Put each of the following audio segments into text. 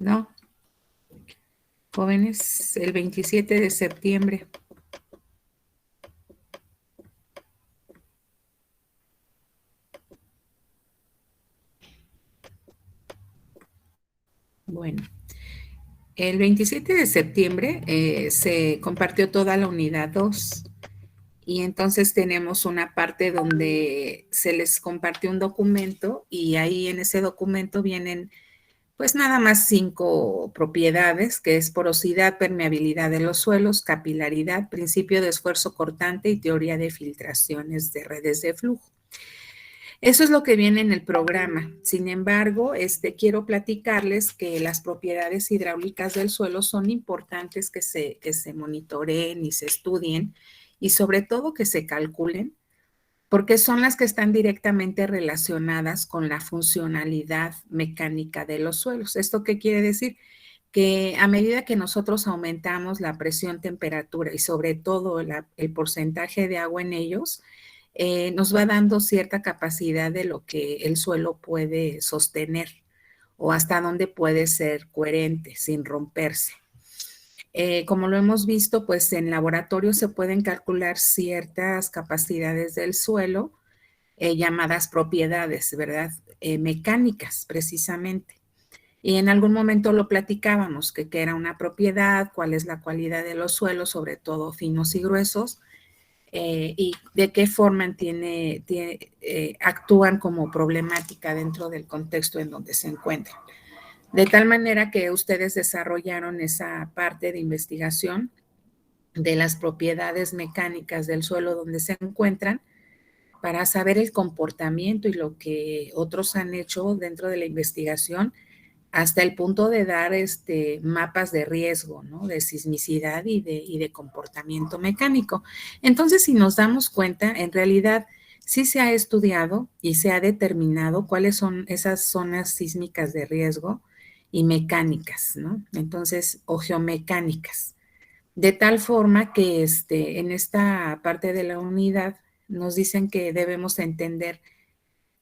No, jóvenes, el 27 de septiembre. Bueno, el 27 de septiembre se compartió toda la unidad 2 y entonces tenemos una parte donde se les compartió un documento y ahí en ese documento vienen pues nada más 5 propiedades, que es porosidad, permeabilidad de los suelos, capilaridad, principio de esfuerzo cortante y teoría de filtraciones de redes de flujo. Eso es lo que viene en el programa. Sin embargo, quiero platicarles que las propiedades hidráulicas del suelo son importantes que se monitoreen y se estudien y sobre todo que se calculen porque son las que están directamente relacionadas con la funcionalidad mecánica de los suelos. ¿Esto qué quiere decir? Que a medida que nosotros aumentamos la presión, temperatura y sobre todo el porcentaje de agua en ellos, nos va dando cierta capacidad de lo que el suelo puede sostener o hasta dónde puede ser coherente sin romperse. Como lo hemos visto, pues en laboratorio se pueden calcular ciertas capacidades del suelo llamadas propiedades, ¿verdad? Mecánicas, precisamente. Y en algún momento lo platicábamos, que era una propiedad, cuál es la cualidad de los suelos, sobre todo finos y gruesos, y de qué forma actúan como problemática dentro del contexto en donde se encuentran. De tal manera que ustedes desarrollaron esa parte de investigación de las propiedades mecánicas del suelo donde se encuentran para saber el comportamiento y lo que otros han hecho dentro de la investigación hasta el punto de dar mapas de riesgo, ¿no? De sismicidad y de comportamiento mecánico. Entonces, si nos damos cuenta, en realidad sí se ha estudiado y se ha determinado cuáles son esas zonas sísmicas de riesgo y mecánicas, ¿no? Entonces, o geomecánicas. De tal forma que en esta parte de la unidad nos dicen que debemos entender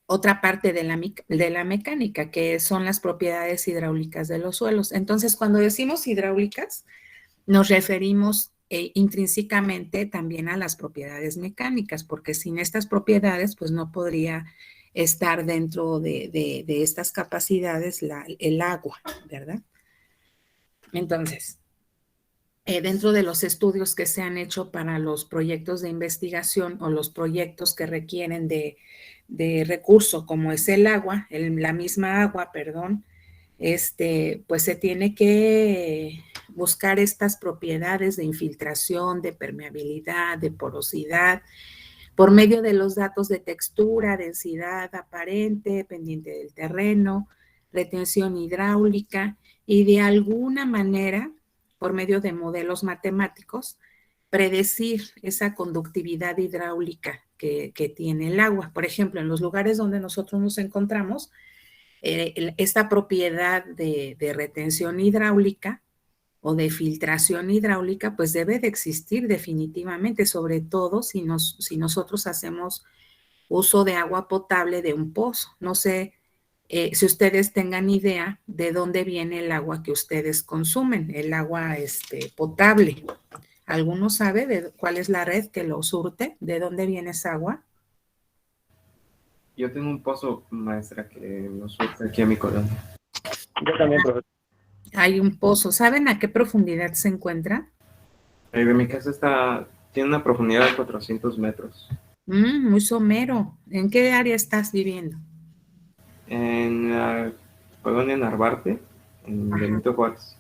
otra parte de la mecánica, que son las propiedades hidráulicas de los suelos. Entonces, cuando decimos hidráulicas, nos referimos intrínsecamente también a las propiedades mecánicas, porque sin estas propiedades, pues no podría estar dentro de estas capacidades el agua, ¿verdad? Entonces, dentro de los estudios que se han hecho para los proyectos de investigación o los proyectos que requieren de recurso como es el agua, la misma agua, perdón, pues se tiene que buscar estas propiedades de infiltración, de permeabilidad, de porosidad, por medio de los datos de textura, densidad aparente, pendiente del terreno, retención hidráulica y de alguna manera, por medio de modelos matemáticos, predecir esa conductividad hidráulica que tiene el agua. Por ejemplo, en los lugares donde nosotros nos encontramos, esta propiedad de retención hidráulica o de filtración hidráulica, pues debe de existir definitivamente, sobre todo si nosotros hacemos uso de agua potable de un pozo. No sé si ustedes tengan idea de dónde viene el agua que ustedes consumen, el agua potable. ¿Alguno sabe de cuál es la red que lo surte? ¿De dónde viene esa agua? Yo tengo un pozo, maestra, que nos surte aquí a mi colonia. Yo también, profesor. Hay un pozo. ¿Saben a qué profundidad se encuentra? De mi casa tiene una profundidad de 400 metros. Muy somero. ¿En qué área estás viviendo? En la colonia Narvarte, en Ajá. Benito Juárez.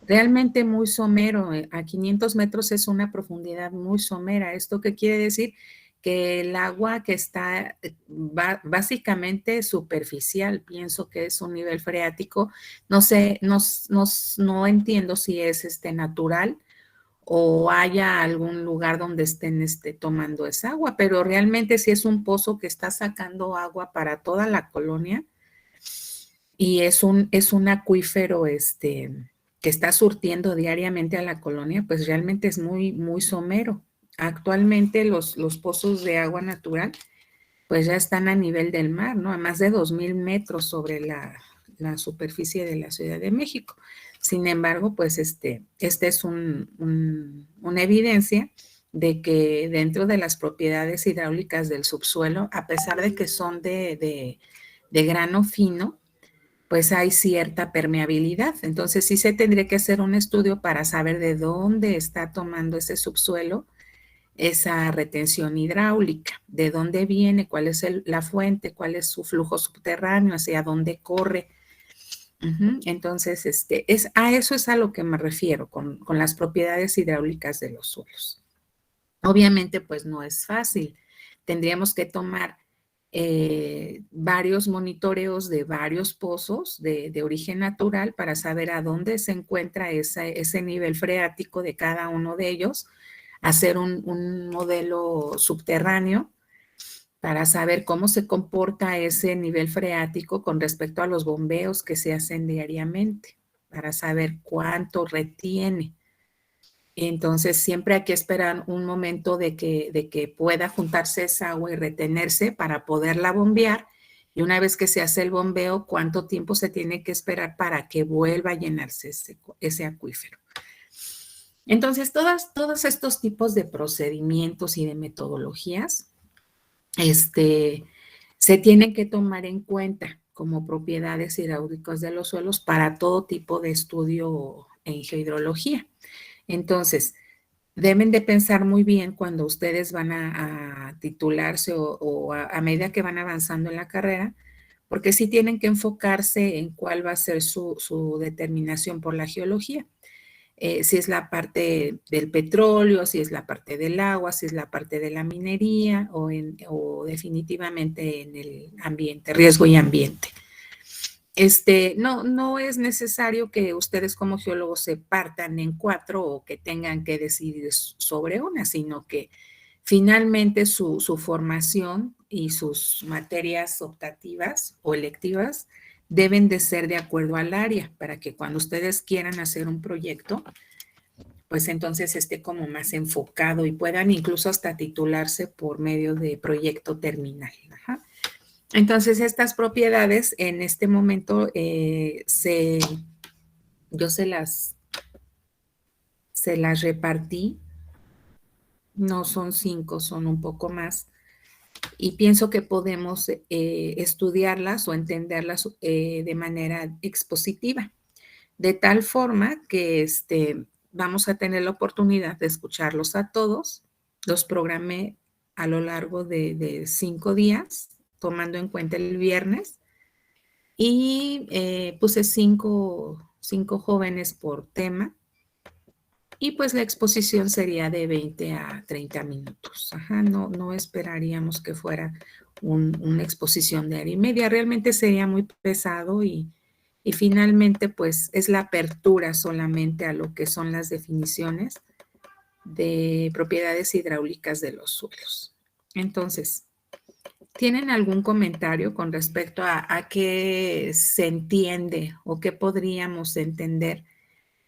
Realmente muy somero. A 500 metros es una profundidad muy somera. ¿Esto qué quiere decir? Que el agua que está básicamente superficial, pienso que es un nivel freático. No sé, no entiendo si es natural o haya algún lugar donde estén tomando esa agua, pero realmente si es un pozo que está sacando agua para toda la colonia y es un acuífero que está surtiendo diariamente a la colonia, pues realmente es muy, muy somero. Actualmente los pozos de agua natural pues ya están a nivel del mar, ¿no? A más de 2000 metros la superficie de la Ciudad de México. Sin embargo, pues este es una evidencia de que dentro de las propiedades hidráulicas del subsuelo, a pesar de que son de grano fino, pues hay cierta permeabilidad. Entonces sí se tendría que hacer un estudio para saber de dónde está tomando ese subsuelo esa retención hidráulica, de dónde viene, cuál es la fuente, cuál es su flujo subterráneo, hacia dónde corre. Entonces, a eso es a lo que me refiero con las propiedades hidráulicas de los suelos. Obviamente, pues no es fácil. Tendríamos que tomar varios monitoreos de varios pozos de origen natural para saber a dónde se encuentra ese nivel freático de cada uno de ellos, hacer un modelo subterráneo para saber cómo se comporta ese nivel freático con respecto a los bombeos que se hacen diariamente, para saber cuánto retiene. Entonces, siempre hay que esperar un momento de que pueda juntarse esa agua y retenerse para poderla bombear. Y una vez que se hace el bombeo, ¿cuánto tiempo se tiene que esperar para que vuelva a llenarse ese acuífero? Entonces, todos estos tipos de procedimientos y de metodologías se tienen que tomar en cuenta como propiedades hidráulicas de los suelos para todo tipo de estudio en geohidrología. Entonces, deben de pensar muy bien cuando ustedes van a titularse o a medida que van avanzando en la carrera, porque sí tienen que enfocarse en cuál va a ser su determinación por la geología. Si es la parte del petróleo, si es la parte del agua, si es la parte de la minería o definitivamente en el ambiente, riesgo y ambiente. No es necesario que ustedes como geólogos se partan en 4 o que tengan que decidir sobre una, sino que finalmente su formación y sus materias optativas o electivas deben de ser de acuerdo al área para que cuando ustedes quieran hacer un proyecto, pues entonces esté como más enfocado y puedan incluso hasta titularse por medio de proyecto terminal. Ajá. Entonces, estas propiedades en este momento yo se las repartí, no son 5, son un poco más, y pienso que podemos estudiarlas o entenderlas de manera expositiva, de tal forma que vamos a tener la oportunidad de escucharlos a todos. Los programé a lo largo de 5 días, tomando en cuenta el viernes, y puse 5 jóvenes por tema, y pues la exposición sería de 20 a 30 minutos. Ajá, no esperaríamos que fuera una exposición de hora y media, realmente sería muy pesado y finalmente pues es la apertura solamente a lo que son las definiciones de propiedades hidráulicas de los suelos. Entonces, ¿tienen algún comentario con respecto a qué se entiende o qué podríamos entender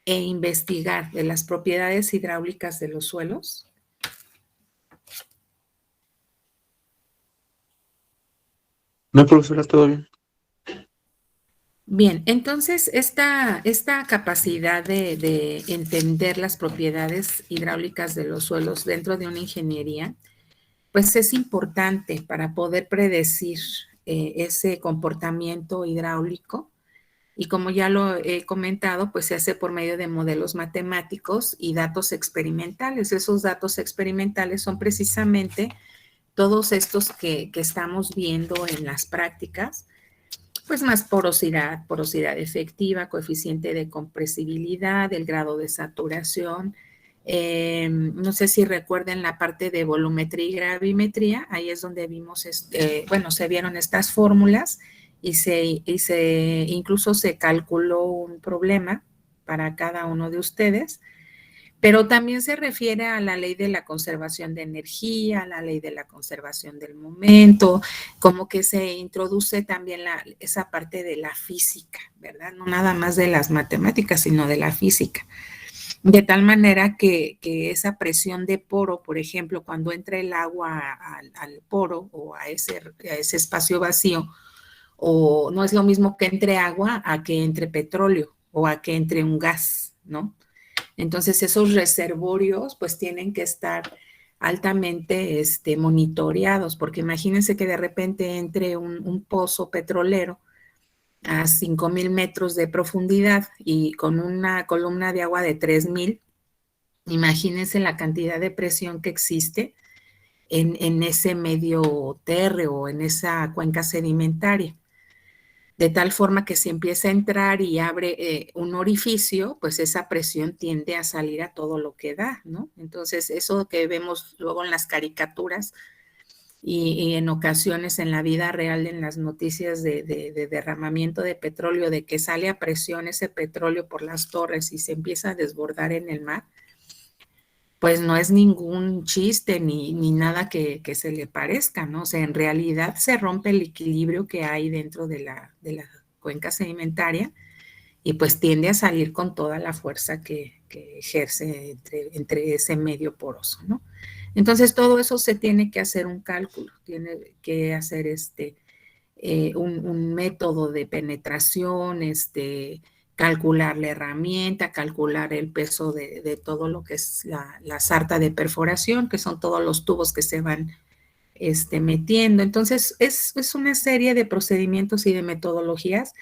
e investigar de las propiedades hidráulicas de los suelos? No, profesora, todo bien. Bien, entonces esta capacidad de entender las propiedades hidráulicas de los suelos dentro de una ingeniería, pues es importante para poder predecir ese comportamiento hidráulico. Y como ya lo he comentado, pues se hace por medio de modelos matemáticos y datos experimentales. Esos datos experimentales son precisamente todos estos que estamos viendo en las prácticas, pues más porosidad efectiva, coeficiente de compresibilidad, el grado de saturación. No sé si recuerden la parte de volumetría y gravimetría, ahí es donde vimos, se vieron estas fórmulas y incluso se calculó un problema para cada uno de ustedes, pero también se refiere a la ley de la conservación de energía, a la ley de la conservación del momento, como que se introduce también esa parte de la física, ¿verdad? No nada más de las matemáticas, sino de la física. De tal manera que esa presión de poro, por ejemplo, cuando entra el agua al poro o a ese espacio vacío, o no es lo mismo que entre agua a que entre petróleo o a que entre un gas, ¿no? Entonces esos reservorios pues tienen que estar altamente monitoreados, porque imagínense que de repente entre un pozo petrolero a 5,000 metros de profundidad y con una columna de agua de 3,000, imagínense la cantidad de presión que existe en ese medio térreo, en esa cuenca sedimentaria. De tal forma que si empieza a entrar y abre un orificio, pues esa presión tiende a salir a todo lo que da, ¿no? Entonces, eso que vemos luego en las caricaturas y en ocasiones en la vida real, en las noticias de derramamiento de petróleo, de que sale a presión ese petróleo por las torres y se empieza a desbordar en el mar, pues no es ningún chiste ni nada que se le parezca, ¿no? O sea, en realidad se rompe el equilibrio que hay dentro de la cuenca sedimentaria y pues tiende a salir con toda la fuerza que ejerce entre ese medio poroso, ¿no? Entonces todo eso se tiene que hacer un cálculo, tiene que hacer un método de penetración, calcular la herramienta, calcular el peso de todo lo que es la sarta de perforación, que son todos los tubos que se van metiendo. Entonces, es una serie de procedimientos y de metodologías,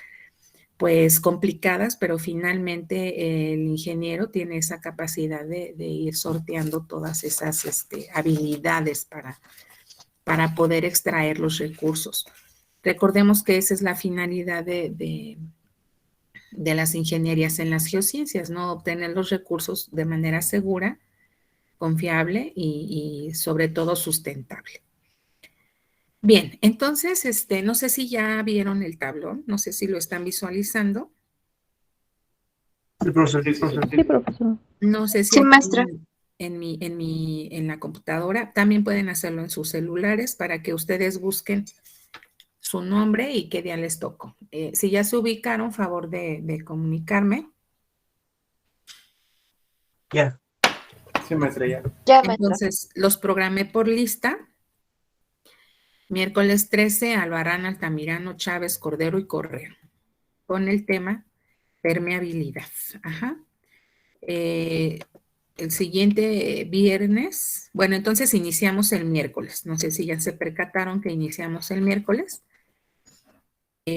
pues complicadas, pero finalmente el ingeniero tiene esa capacidad de ir sorteando todas esas habilidades para poder extraer los recursos. Recordemos que esa es la finalidad de las ingenierías en las geociencias, ¿no? Obtener los recursos de manera segura, confiable y sobre todo sustentable. Bien, entonces, no sé si ya vieron el tablón, no sé si lo están visualizando. Sí, profesor. Sí, profesor. No sé si Sí, aquí maestra. en la computadora, también pueden hacerlo en sus celulares para que ustedes busquen su nombre y qué día les tocó. Si ya se ubicaron, favor de comunicarme. Ya. Sí, maestra, ya. Ya, maestra. Entonces, los programé por lista. Miércoles 13, Albarrán, Altamirano, Chávez, Cordero y Correa. Con el tema permeabilidad. Ajá. El siguiente viernes, bueno, entonces iniciamos el miércoles. No sé si ya se percataron que iniciamos el miércoles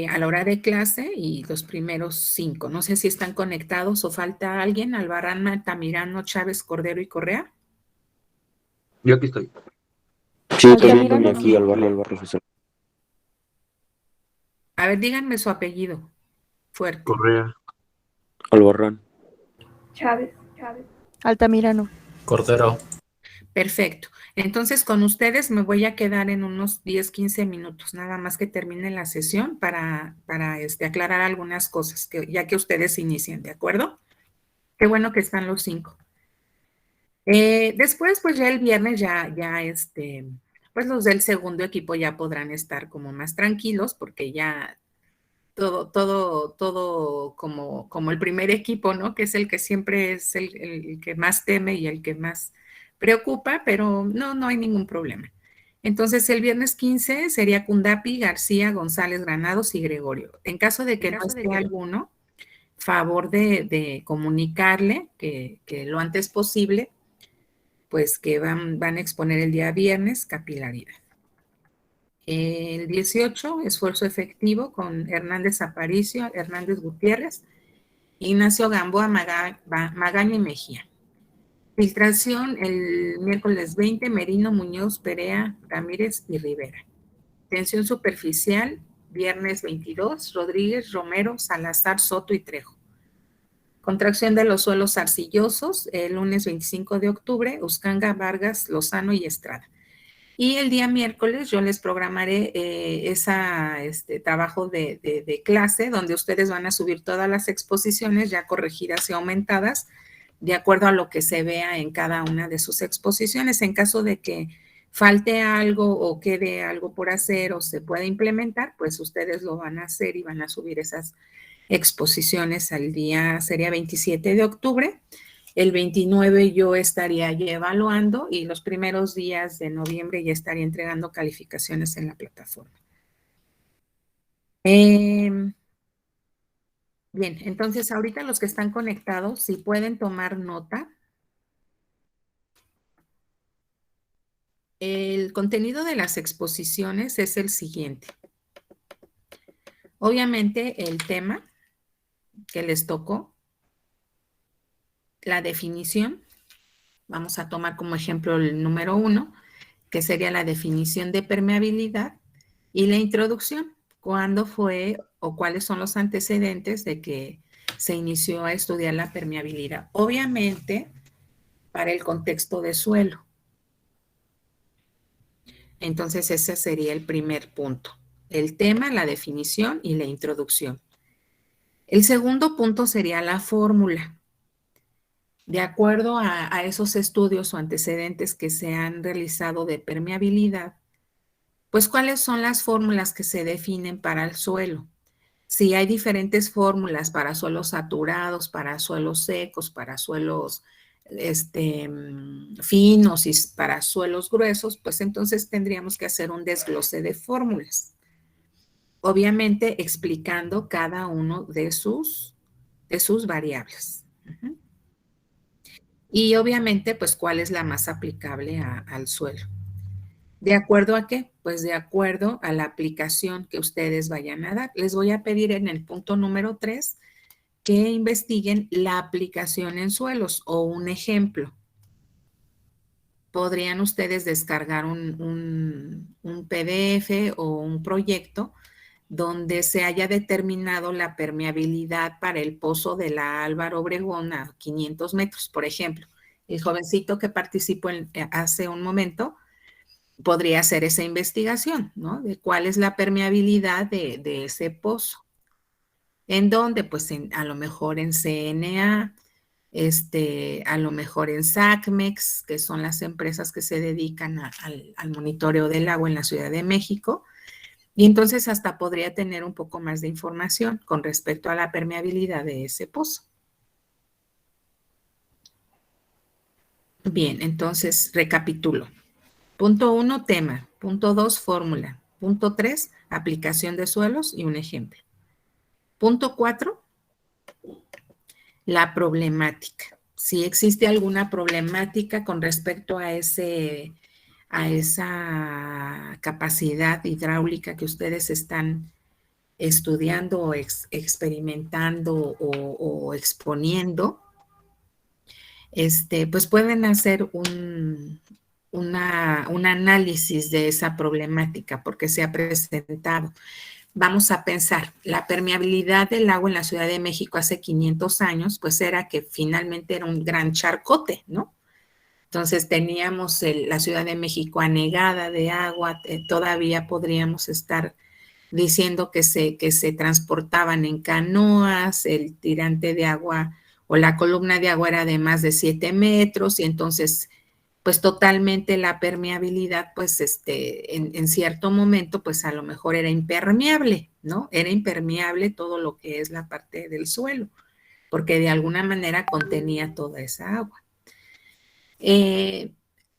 a la hora de clase y los primeros 5. No sé si están conectados o falta alguien. Albarrán, Altamirano, Chávez, Cordero y Correa. Yo aquí estoy. Sí, estoy viéndole aquí al barrio, profesor. A ver, díganme su apellido. Fuerte. Correa. Albarrán. Chávez. Altamirano. Cordero. Perfecto. Entonces, con ustedes me voy a quedar en unos 10, 15 minutos, nada más que termine la sesión para aclarar algunas cosas, ya que ustedes inician, ¿de acuerdo? Qué bueno que están los 5. Después, pues ya el viernes pues los del segundo equipo ya podrán estar como más tranquilos porque ya todo como el primer equipo, ¿no? Que es el que siempre es el que más teme y el que más preocupa, pero no hay ningún problema. Entonces, el viernes 15 sería Cundapi, García, González, Granados y Gregorio. En caso de que no esté alguno, favor de comunicarle que lo antes posible, pues que van a exponer el día viernes capilaridad. El 18, esfuerzo efectivo con Hernández Aparicio, Hernández Gutiérrez, Ignacio Gamboa, Magaña y Mejía. Filtración el miércoles 20, Merino, Muñoz, Perea, Ramírez y Rivera. Tensión superficial, viernes 22, Rodríguez, Romero, Salazar, Soto y Trejo. Contracción de los suelos arcillosos, el lunes 25 de octubre, Uscanga, Vargas, Lozano y Estrada. Y el día miércoles yo les programaré trabajo de clase donde ustedes van a subir todas las exposiciones ya corregidas y aumentadas de acuerdo a lo que se vea en cada una de sus exposiciones. En caso de que falte algo o quede algo por hacer o se pueda implementar, pues ustedes lo van a hacer y van a subir esas exposiciones al día, sería 27 de octubre. El 29 yo estaría ya evaluando y los primeros días de noviembre ya estaría entregando calificaciones en la plataforma. Bien, entonces ahorita los que están conectados, si pueden tomar nota. El contenido de las exposiciones es el siguiente. Obviamente el tema que les tocó, la definición, vamos a tomar como ejemplo el número 1, que sería la definición de permeabilidad, y la introducción, cuándo fue o cuáles son los antecedentes de que se inició a estudiar la permeabilidad. Obviamente, para el contexto de suelo. Entonces, ese sería el primer punto. El tema, la definición y la introducción. El segundo punto sería la fórmula. De acuerdo a esos estudios o antecedentes que se han realizado de permeabilidad, pues cuáles son las fórmulas que se definen para el suelo. Si hay diferentes fórmulas para suelos saturados, para suelos secos, para suelos finos y para suelos gruesos, pues entonces tendríamos que hacer un desglose de fórmulas. Obviamente explicando cada uno de sus variables. Y obviamente, pues, cuál es la más aplicable al suelo. ¿De acuerdo a qué? Pues de acuerdo a la aplicación que ustedes vayan a dar. Les voy a pedir en el punto número 3 que investiguen la aplicación en suelos o un ejemplo. Podrían ustedes descargar un PDF o un proyecto donde se haya determinado la permeabilidad para el pozo de la Álvaro Obregón a 500 metros, por ejemplo. El jovencito que participó hace un momento podría hacer esa investigación, ¿no? De cuál es la permeabilidad de ese pozo. ¿En dónde? Pues a lo mejor en CNA, a lo mejor en SACMEX, que son las empresas que se dedican al monitoreo del agua en la Ciudad de México. Y entonces hasta podría tener un poco más de información con respecto a la permeabilidad de ese pozo. Bien, entonces recapitulo. Punto 1, tema. Punto 2, fórmula. Punto 3, aplicación de suelos y un ejemplo. Punto 4, la problemática. Si existe alguna problemática con respecto a esa capacidad hidráulica que ustedes están estudiando o experimentando o exponiendo, pues pueden hacer un análisis de esa problemática porque se ha presentado. Vamos a pensar, la permeabilidad del agua en la Ciudad de México hace 500 años, pues era que finalmente era un gran charcote, ¿no? Entonces teníamos la Ciudad de México anegada de agua, todavía podríamos estar diciendo que se transportaban en canoas, el tirante de agua o la columna de agua era de más de 7 metros y entonces pues totalmente la permeabilidad, pues en cierto momento, pues a lo mejor era impermeable, ¿no? Era impermeable todo lo que es la parte del suelo, porque de alguna manera contenía toda esa agua.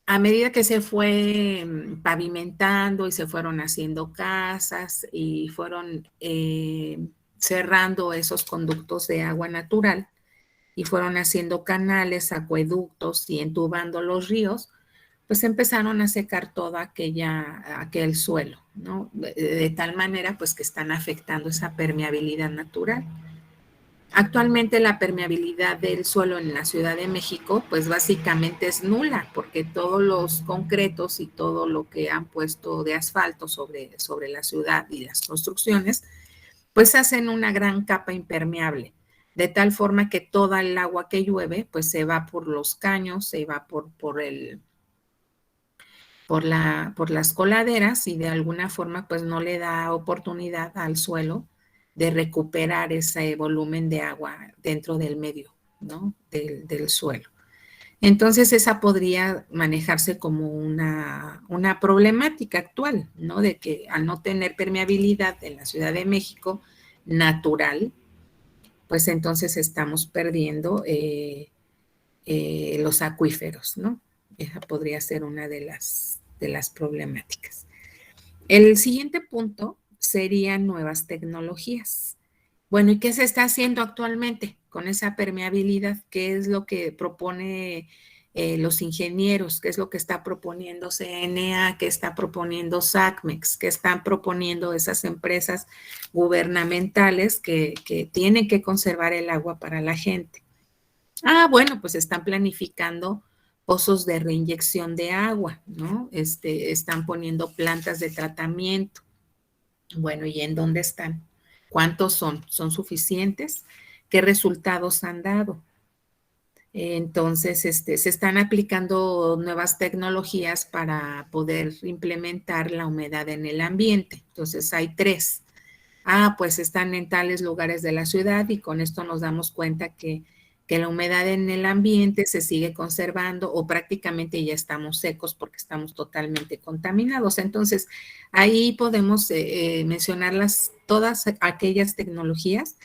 A medida que se fue pavimentando y se fueron haciendo casas y fueron cerrando esos conductos de agua natural y fueron haciendo canales, acueductos y entubando los ríos, pues empezaron a secar todo aquel suelo, ¿no? De tal manera pues que están afectando esa permeabilidad natural. Actualmente la permeabilidad del suelo en la Ciudad de México pues básicamente es nula porque todos los concretos y todo lo que han puesto de asfalto sobre la ciudad y las construcciones pues hacen una gran capa impermeable, de tal forma que toda el agua que llueve pues se va por los caños, se va por las coladeras y de alguna forma pues no le da oportunidad al suelo de recuperar ese volumen de agua dentro del medio, ¿no? del suelo. Entonces esa podría manejarse como una problemática actual, ¿no? De que al no tener permeabilidad en la Ciudad de México natural, pues entonces estamos perdiendo los acuíferos, ¿no? Esa podría ser una de las problemáticas. El siguiente punto serían nuevas tecnologías. Bueno, ¿y qué se está haciendo actualmente con esa permeabilidad? ¿Qué es lo que propone los ingenieros? ¿Qué es lo que está proponiendo CNA? ¿Qué está proponiendo SACMEX? ¿Qué están proponiendo esas empresas gubernamentales que tienen que conservar el agua para la gente? Ah, bueno, pues están planificando pozos de reinyección de agua, ¿no? Están poniendo plantas de tratamiento. Bueno, ¿y en dónde están? ¿Cuántos son? ¿Son suficientes? ¿Qué resultados han dado? Entonces, se están aplicando nuevas tecnologías para poder implementar la humedad en el ambiente. Entonces, hay 3. Ah, pues están en tales lugares de la ciudad y con esto nos damos cuenta que la humedad en el ambiente se sigue conservando o prácticamente ya estamos secos porque estamos totalmente contaminados. Entonces, ahí podemos mencionar todas aquellas tecnologías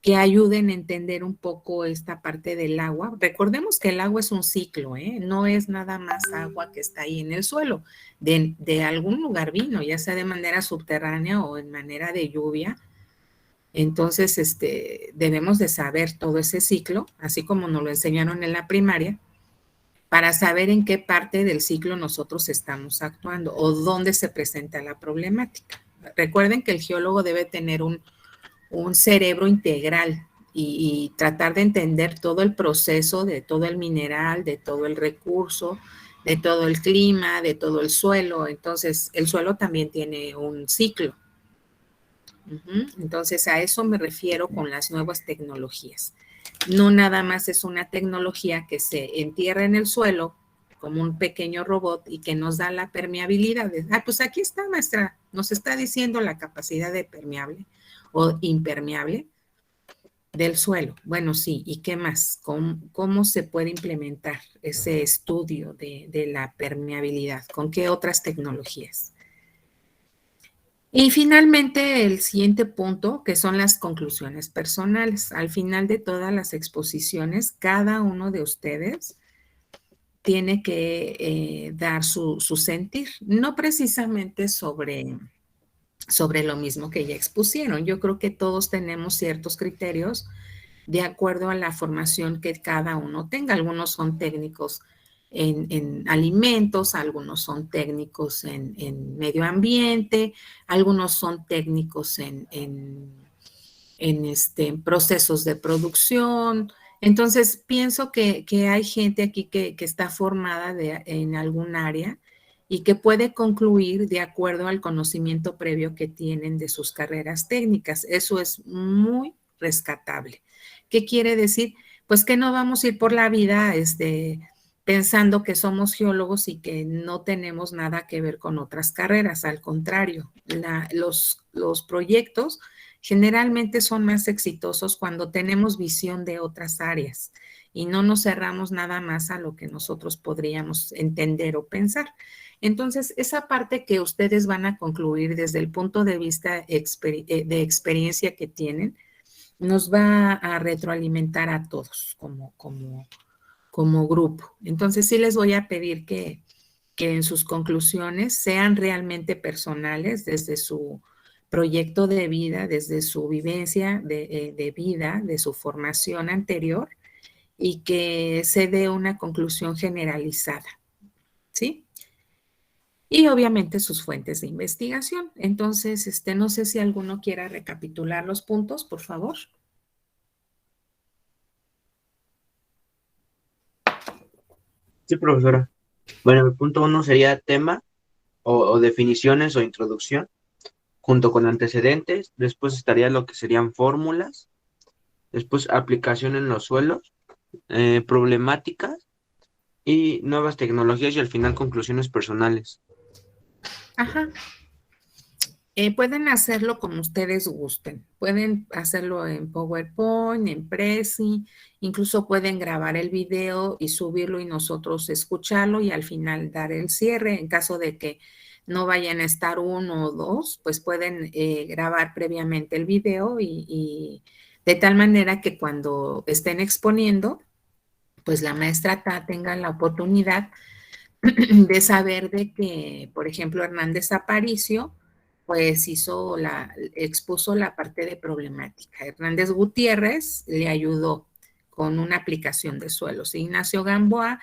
que ayuden a entender un poco esta parte del agua. Recordemos que el agua es un ciclo, ¿eh? No es nada más agua que está ahí en el suelo. De algún lugar vino, ya sea de manera subterránea o en manera de lluvia. Entonces, debemos de saber todo ese ciclo, así como nos lo enseñaron en la primaria, para saber en qué parte del ciclo nosotros estamos actuando o dónde se presenta la problemática. Recuerden que el geólogo debe tener un cerebro integral y tratar de entender todo el proceso de todo el mineral, de todo el recurso, de todo el clima, de todo el suelo. Entonces, el suelo también tiene un ciclo. Entonces, a eso me refiero con las nuevas tecnologías. No nada más es una tecnología que se entierra en el suelo como un pequeño robot y que nos da la permeabilidad. Pues aquí está, maestra, nos está diciendo la capacidad de permeable o impermeable del suelo. Bueno, sí, ¿y qué más? ¿Cómo se puede implementar ese estudio de la permeabilidad? ¿Con qué otras tecnologías? Y finalmente, el siguiente punto, que son las conclusiones personales. Al final de todas las exposiciones, cada uno de ustedes tiene que dar su sentir, no precisamente sobre lo mismo que ya expusieron. Yo creo que todos tenemos ciertos criterios de acuerdo a la formación que cada uno tenga. Algunos son técnicos en alimentos, algunos son técnicos en medio ambiente, algunos son técnicos en procesos de producción. Entonces, pienso que hay gente aquí que está formada en algún área y que puede concluir de acuerdo al conocimiento previo que tienen de sus carreras técnicas. Eso es muy rescatable. ¿Qué quiere decir? Pues que no vamos a ir por la vida pensando que somos geólogos y que no tenemos nada que ver con otras carreras. Al contrario, los proyectos generalmente son más exitosos cuando tenemos visión de otras áreas y no nos cerramos nada más a lo que nosotros podríamos entender o pensar. Entonces, esa parte que ustedes van a concluir desde el punto de vista de experiencia que tienen, nos va a retroalimentar a todos como grupo. Entonces, sí les voy a pedir que en sus conclusiones sean realmente personales desde su proyecto de vida, desde su vivencia de vida, de su formación anterior, y que se dé una conclusión generalizada, ¿sí? Y obviamente sus fuentes de investigación. Entonces, no sé si alguno quiera recapitular los puntos, por favor. Sí, profesora. Bueno, el punto 1 sería tema o definiciones o introducción, junto con antecedentes. Después estaría lo que serían fórmulas. Después aplicación en los suelos, problemáticas y nuevas tecnologías y al final conclusiones personales. Ajá. Pueden hacerlo como ustedes gusten. Pueden hacerlo en PowerPoint, en Prezi, incluso pueden grabar el video y subirlo y nosotros escucharlo y al final dar el cierre. En caso de que no vayan a estar uno o dos, pues pueden grabar previamente el video y de tal manera que cuando estén exponiendo, pues la maestra tenga la oportunidad de saber de que, por ejemplo, Hernández Aparicio pues expuso la parte de problemática. Hernández Gutiérrez le ayudó con una aplicación de suelos. Ignacio Gamboa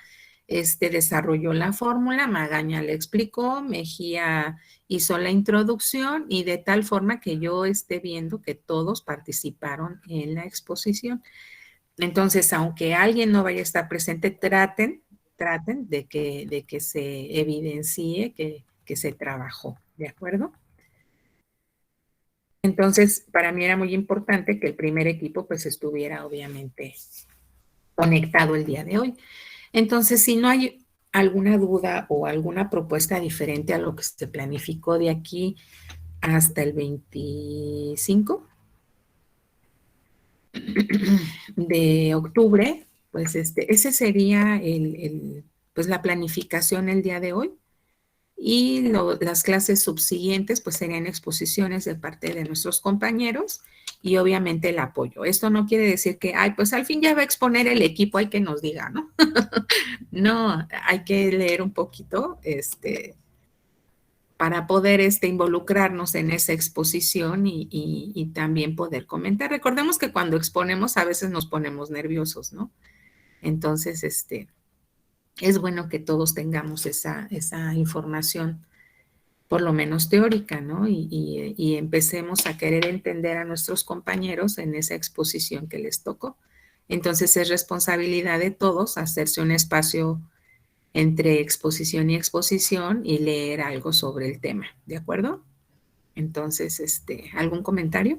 desarrolló la fórmula, Magaña le explicó, Mejía hizo la introducción y de tal forma que yo esté viendo que todos participaron en la exposición. Entonces, aunque alguien no vaya a estar presente, traten de que se evidencie que se trabajó, ¿de acuerdo? Entonces, para mí era muy importante que el primer equipo pues estuviera obviamente conectado el día de hoy. Entonces, si no hay alguna duda o alguna propuesta diferente a lo que se planificó de aquí hasta el 25 de octubre, pues ese sería pues la planificación el día de hoy. Y las clases subsiguientes pues serían exposiciones de parte de nuestros compañeros y obviamente el apoyo. Esto no quiere decir que, pues al fin ya va a exponer el equipo, hay que nos diga, ¿no? No, hay que leer un poquito, para poder involucrarnos en esa exposición y también poder comentar. Recordemos que cuando exponemos a veces nos ponemos nerviosos, ¿no? Entonces, es bueno que todos tengamos esa información, por lo menos teórica, ¿no? Y empecemos a querer entender a nuestros compañeros en esa exposición que les tocó. Entonces es responsabilidad de todos hacerse un espacio entre exposición y exposición y leer algo sobre el tema, ¿de acuerdo? Entonces, ¿algún comentario?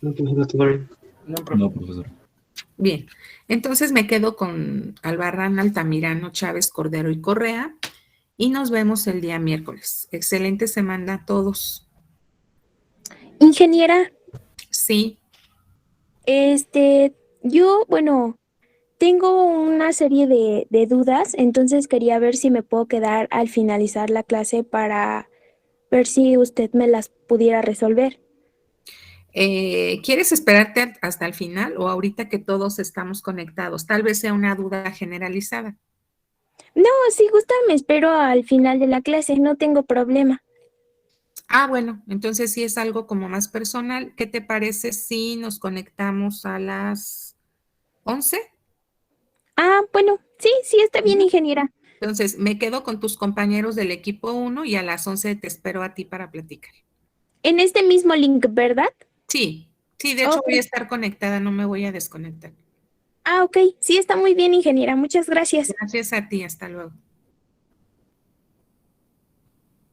No, profesora, todo bien. No, profesor. Bien, entonces me quedo con Albarrán, Altamirano, Chávez, Cordero y Correa y nos vemos el día miércoles. Excelente semana a todos. Ingeniera, Sí, yo, bueno, tengo una serie de dudas, entonces quería ver si me puedo quedar al finalizar la clase para ver si usted me las pudiera resolver. ¿quieres esperarte hasta el final o ahorita que todos estamos conectados? Tal vez sea una duda generalizada. No, si gusta, me espero al final de la clase, no tengo problema. Bueno, entonces sí es algo como más personal. ¿Qué te parece si nos conectamos a las 11? Bueno, sí, está bien, ingeniera. Entonces, me quedo con tus compañeros del equipo 1 y a las 11 te espero a ti para platicar. En este mismo link, ¿verdad? Sí, de hecho Ok. voy a estar conectada, no me voy a desconectar. Ok, sí, está muy bien, ingeniera, muchas gracias. Gracias a ti, hasta luego.